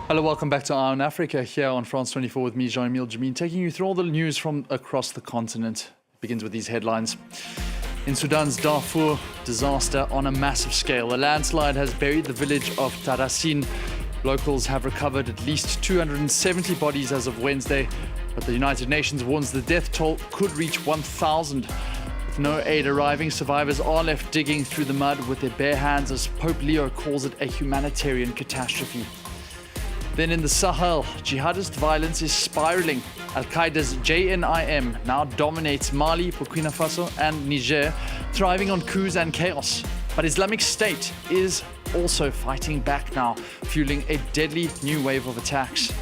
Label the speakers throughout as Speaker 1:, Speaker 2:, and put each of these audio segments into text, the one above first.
Speaker 1: Hello, welcome back to Eye on Africa here on France 24 with me, Jean-Emile Jameen, taking you through all the news from across the continent. It begins with these headlines. In Sudan's Darfur, disaster on a massive scale. A landslide has buried the village of Tarasin. Locals have recovered at least 270 bodies as of Wednesday, but the United Nations warns the death toll could reach 1,000. With no aid arriving, survivors are left digging through the mud with their bare hands as Pope Leo calls it a humanitarian catastrophe. Then in the Sahel, jihadist violence is spiraling. Al-Qaeda's JNIM now dominates Mali, Burkina Faso and Niger, thriving on coups and chaos. But Islamic State is also fighting back now, fueling a deadly new wave of attacks.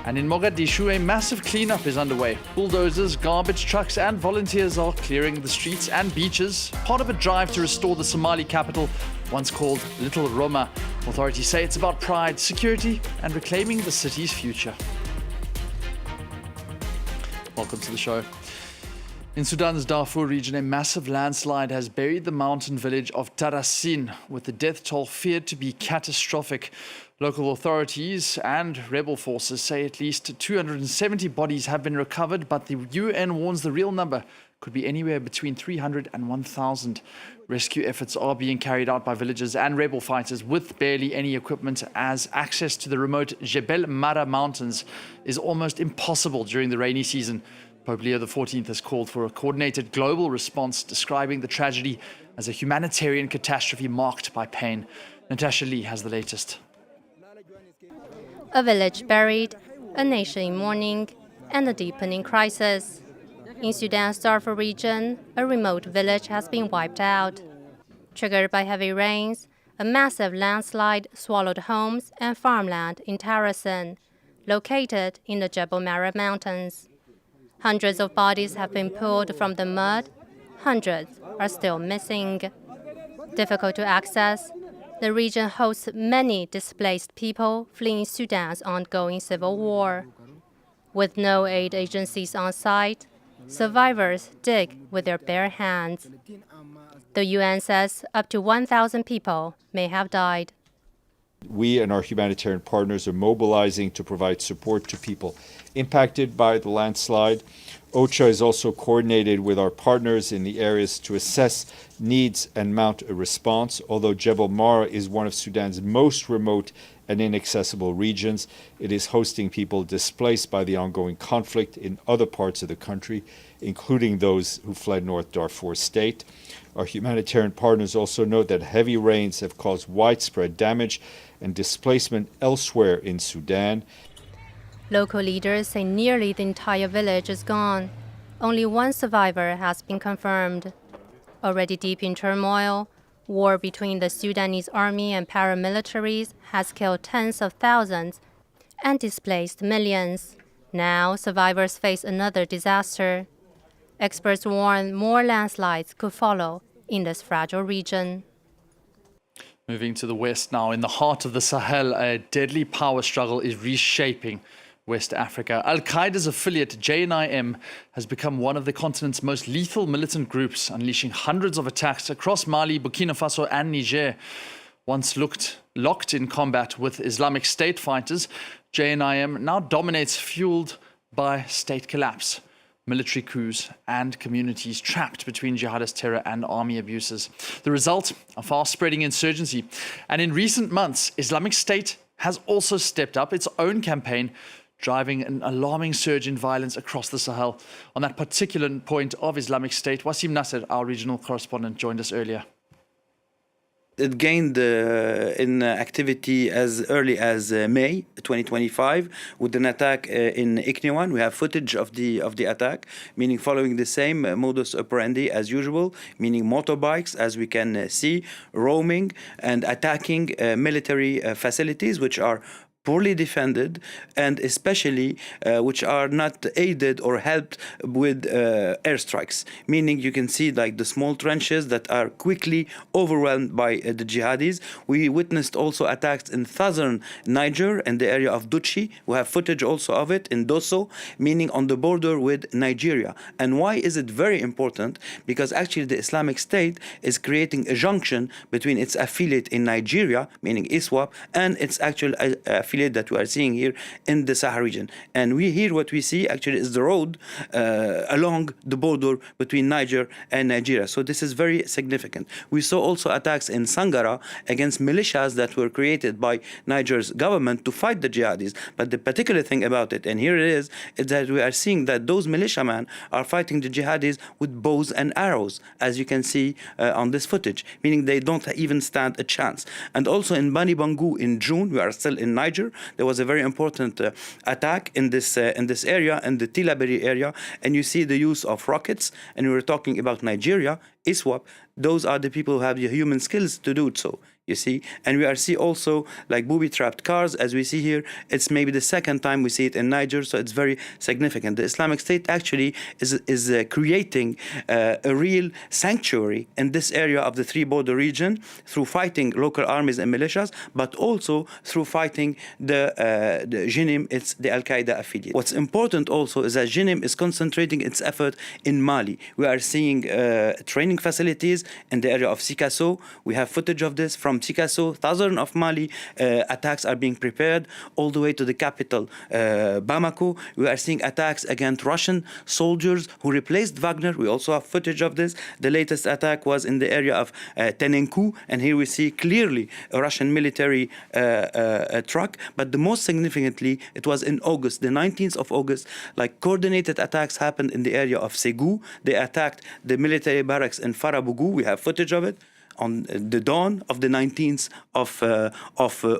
Speaker 1: And in Mogadishu, a massive cleanup is underway. Bulldozers, garbage trucks and volunteers are clearing the streets and beaches, part of a drive to restore the Somali capital, once called Little Roma. Authorities say it's about pride, security and reclaiming the city's future. Welcome to the show. In Sudan's Darfur region, a massive landslide has buried the mountain village of Tarasin, with the death toll feared to be catastrophic. Local authorities and rebel forces say at least 270 bodies have been recovered, but the UN warns the real number could be anywhere between 300 and 1,000. Rescue efforts are being carried out by villagers and rebel fighters with barely any equipment, as access to the remote Jebel Mara mountains is almost impossible during the rainy season. Pope Leo XIV has called for a coordinated global response, describing the tragedy as a humanitarian catastrophe marked by pain. Natasha Lee has the latest.
Speaker 2: A village buried, a nation in mourning, and a deepening crisis. In Sudan's Darfur region, a remote village has been wiped out. Triggered by heavy rains, a massive landslide swallowed homes and farmland in Tarasin, located in the Jebel Mara Mountains. Hundreds of bodies have been pulled from the mud. Hundreds are still missing. Difficult to access, the region hosts many displaced people fleeing Sudan's ongoing civil war. With no aid agencies on site, survivors dig with their bare hands. The UN says up to 1,000 people may have died.
Speaker 3: We and our humanitarian partners are mobilizing to provide support to people impacted by the landslide. OCHA is also coordinated with our partners in the areas to assess needs and mount a response. Although Jebel Mara is one of Sudan's most remote and inaccessible regions, it is hosting people displaced by the ongoing conflict in other parts of the country, including those who fled North Darfur State. Our humanitarian partners also note that heavy rains have caused widespread damage and displacement elsewhere in Sudan.
Speaker 2: Local leaders say nearly the entire village is gone. Only one survivor has been confirmed. Already deep in turmoil, war between the Sudanese army and paramilitaries has killed tens of thousands and displaced millions. Now, survivors face another disaster. Experts warn more landslides could follow in this fragile region.
Speaker 1: Moving to the west now, in the heart of the Sahel, a deadly power struggle is reshaping West Africa. Al-Qaeda's affiliate JNIM has become one of the continent's most lethal militant groups, unleashing hundreds of attacks across Mali, Burkina Faso and Niger. Once locked in combat with Islamic State fighters, JNIM now dominates, fueled by state collapse, military coups and communities trapped between jihadist terror and army abuses. The result, a fast-spreading insurgency. And in recent months, Islamic State has also stepped up its own campaign, driving an alarming surge in violence across the Sahel. On that particular point of Islamic State, Wasim Nasser, our regional correspondent, joined us earlier.
Speaker 4: It gained in activity as early as May 2025 with an attack in Ikniwan. We have footage of the attack, meaning following the same modus operandi as usual, meaning motorbikes, as we can see, roaming and attacking military facilities which are poorly defended, and especially which are not aided or helped with airstrikes, meaning you can see like the small trenches that are quickly overwhelmed by the jihadis. We witnessed also attacks in southern Niger and the area of Duchi. We have footage also of it in Dosso, meaning on the border with Nigeria. And why is it very important? Because actually the Islamic State is creating a junction between its affiliate in Nigeria, meaning ISWAP, and its actual affiliate affiliate that we are seeing here in the Sahel region. And what we see actually is the road along the border between Niger and Nigeria. So this is very significant. We saw also attacks in Sangara against militias that were created by Niger's government to fight the jihadis. But the particular thing about it, and here it is that we are seeing that those militiamen are fighting the jihadis with bows and arrows, as you can see on this footage, meaning they don't even stand a chance. And also in Bani Bangu in June, we are still in Niger, there was a very important attack in this area, in the Tilaberi area, and you see the use of rockets, and we were talking about Nigeria, ISWAP, those are the people who have the human skills to do so. You see, and we are see also like booby-trapped cars, as we see here. It's maybe the second time we see it in Niger, so it's very significant. The Islamic State actually is creating a real sanctuary in this area of the three-border region through fighting local armies and militias, but also through fighting the JNIM, it's the Al-Qaeda affiliate. What's important also is that JNIM is concentrating its effort in Mali. We are seeing training facilities in the area of Sikasso. We have footage of this from Sikasso, southern of Mali. Attacks are being prepared all the way to the capital, Bamako. We are seeing attacks against Russian soldiers who replaced Wagner. We also have footage of this. The latest attack was in the area of Tenenku, and here we see clearly a Russian military truck. But the most significantly, it was in August, the 19th of August, like coordinated attacks happened in the area of Segou. They attacked the military barracks in Farabougou. We have footage of it on the dawn of the 19th of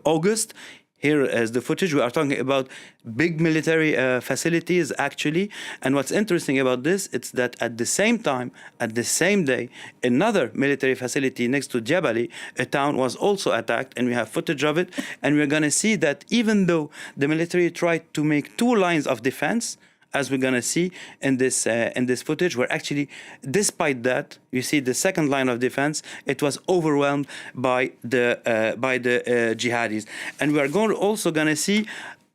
Speaker 4: August. Here is the footage. We are talking about big military facilities, actually. And what's interesting about this, it's that at the same time, at the same day, another military facility next to Djabali, a town, was also attacked, and we have footage of it. And we're going to see that even though the military tried to make two lines of defense, as we're going to see in this footage, where actually, despite that, you see the second line of defense, it was overwhelmed by the jihadis. And we are also going to see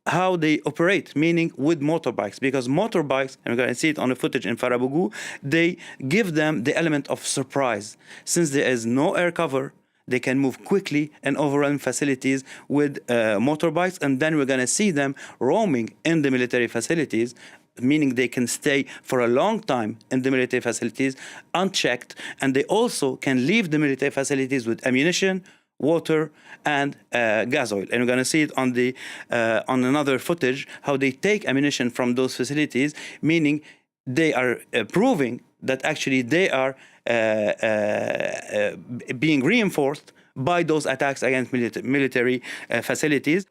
Speaker 4: how they operate, meaning with motorbikes, because motorbikes, and we're going to see it on the footage in Farabougou, they give them the element of surprise. Since there is no air cover, they can move quickly and overrun facilities with motorbikes, and then we're going to see them roaming in the military facilities, meaning they can stay for a long time in the military facilities unchecked, and they also can leave the military facilities with ammunition, water, and gas oil. And we're going to see it on on another footage, how they take ammunition from those facilities, meaning they are proving that actually they are being reinforced by those attacks against military facilities.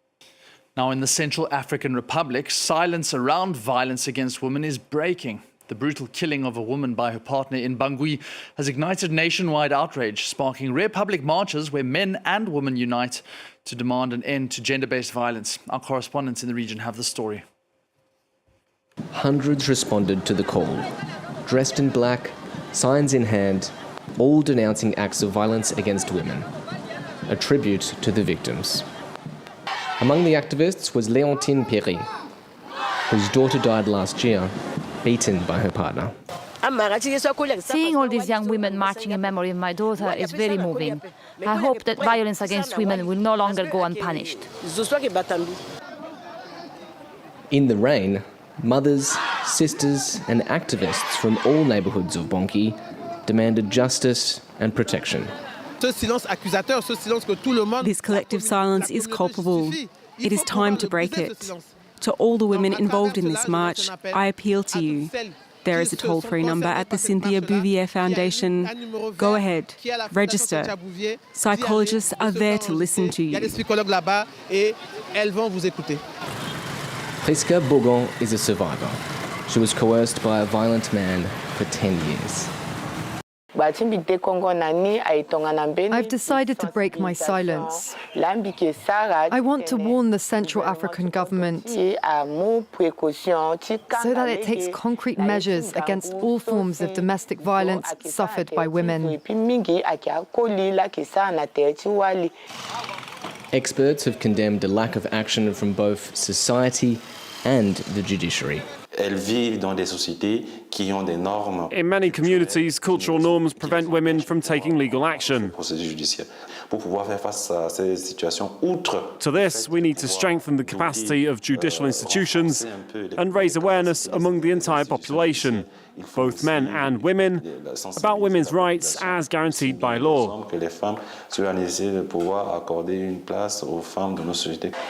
Speaker 1: Now, in the Central African Republic, silence around violence against women is breaking. The brutal killing of a woman by her partner in Bangui has ignited nationwide outrage, sparking rare public marches where men and women unite to demand an end to gender-based violence. Our correspondents in the region have the story.
Speaker 5: Hundreds responded to the call, dressed in black, signs in hand, all denouncing acts of violence against women. A tribute to the victims. Among the activists was Léontine Perry, whose daughter died last year, beaten by her partner.
Speaker 6: Seeing all these young women marching in memory of my daughter is very moving. I hope that violence against women will no longer go unpunished.
Speaker 5: In the rain, mothers, sisters and activists from all neighbourhoods of Bonki demanded justice and protection.
Speaker 7: This collective silence is culpable. It is time to break it. To all the women involved in this march, I appeal to you. There is a toll-free number at the Cynthia Bouvier Foundation. Go ahead, register. Psychologists are there to listen to you.
Speaker 5: Priska Bourgon is a survivor. She was coerced by a violent man for 10 years.
Speaker 8: I've decided to break my silence. I want to warn the Central African government so that it takes concrete measures against all forms of domestic violence suffered by women.
Speaker 5: Experts have condemned a lack of action from both society and the judiciary.
Speaker 9: In many communities, cultural norms prevent women from taking legal action. To this, we need to strengthen the capacity of judicial institutions and raise awareness among the entire population, both men and women, about women's rights as guaranteed by law.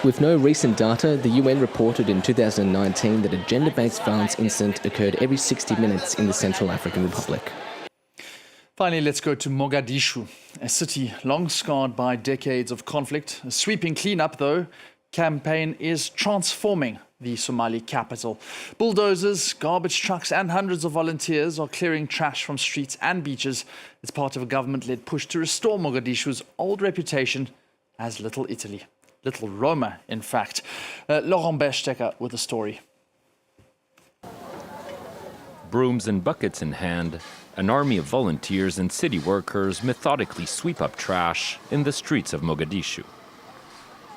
Speaker 5: With no recent data, the UN reported in 2019 that a gender-based violence incident occurred every 60 minutes in the Central African Republic.
Speaker 1: Finally, let's go to Mogadishu, a city long scarred by decades of conflict. A sweeping cleanup, though, campaign is transforming the Somali capital. Bulldozers, garbage trucks and hundreds of volunteers are clearing trash from streets and beaches as part of a government-led push to restore Mogadishu's old reputation as Little Italy. Little Roma, in fact. Laurent Berstecker with the story.
Speaker 10: Brooms and buckets in hand, an army of volunteers and city workers methodically sweep up trash in the streets of Mogadishu.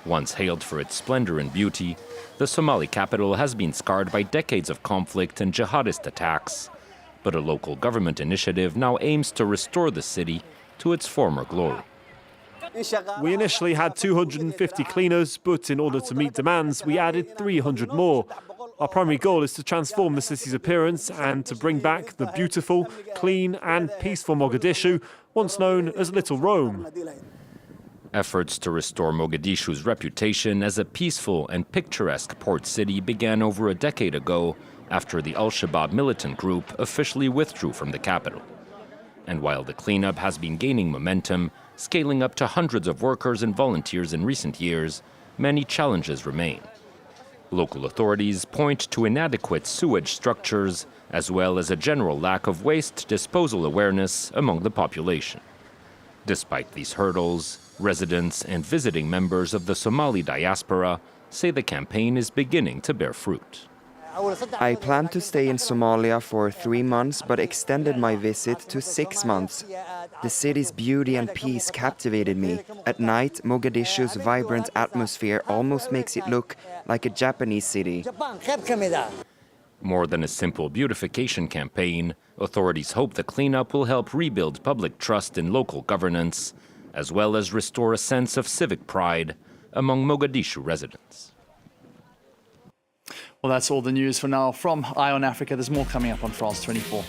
Speaker 10: Once hailed for its splendor and beauty, the Somali capital has been scarred by decades of conflict and jihadist attacks. But a local government initiative now aims to restore the city to its former glory.
Speaker 9: We initially had 250 cleaners, but in order to meet demands, we added 300 more. Our primary goal is to transform the city's appearance and to bring back the beautiful, clean and peaceful Mogadishu, once known as Little Rome.
Speaker 10: Efforts to restore Mogadishu's reputation as a peaceful and picturesque port city began over a decade ago after the Al-Shabaab militant group officially withdrew from the capital. And while the cleanup has been gaining momentum, scaling up to hundreds of workers and volunteers in recent years, many challenges remain. Local authorities point to inadequate sewage structures, as well as a general lack of waste disposal awareness among the population. Despite these hurdles, residents and visiting members of the Somali diaspora say the campaign is beginning to bear fruit.
Speaker 11: I planned to stay in Somalia for 3 months, but extended my visit to 6 months. The city's beauty and peace captivated me. At night, Mogadishu's vibrant atmosphere almost makes it look like a Japanese city.
Speaker 10: More than a simple beautification campaign, authorities hope the cleanup will help rebuild public trust in local governance, as well as restore a sense of civic pride among Mogadishu residents.
Speaker 1: Well, that's all the news for now from Eye on Africa. There's more coming up on France 24.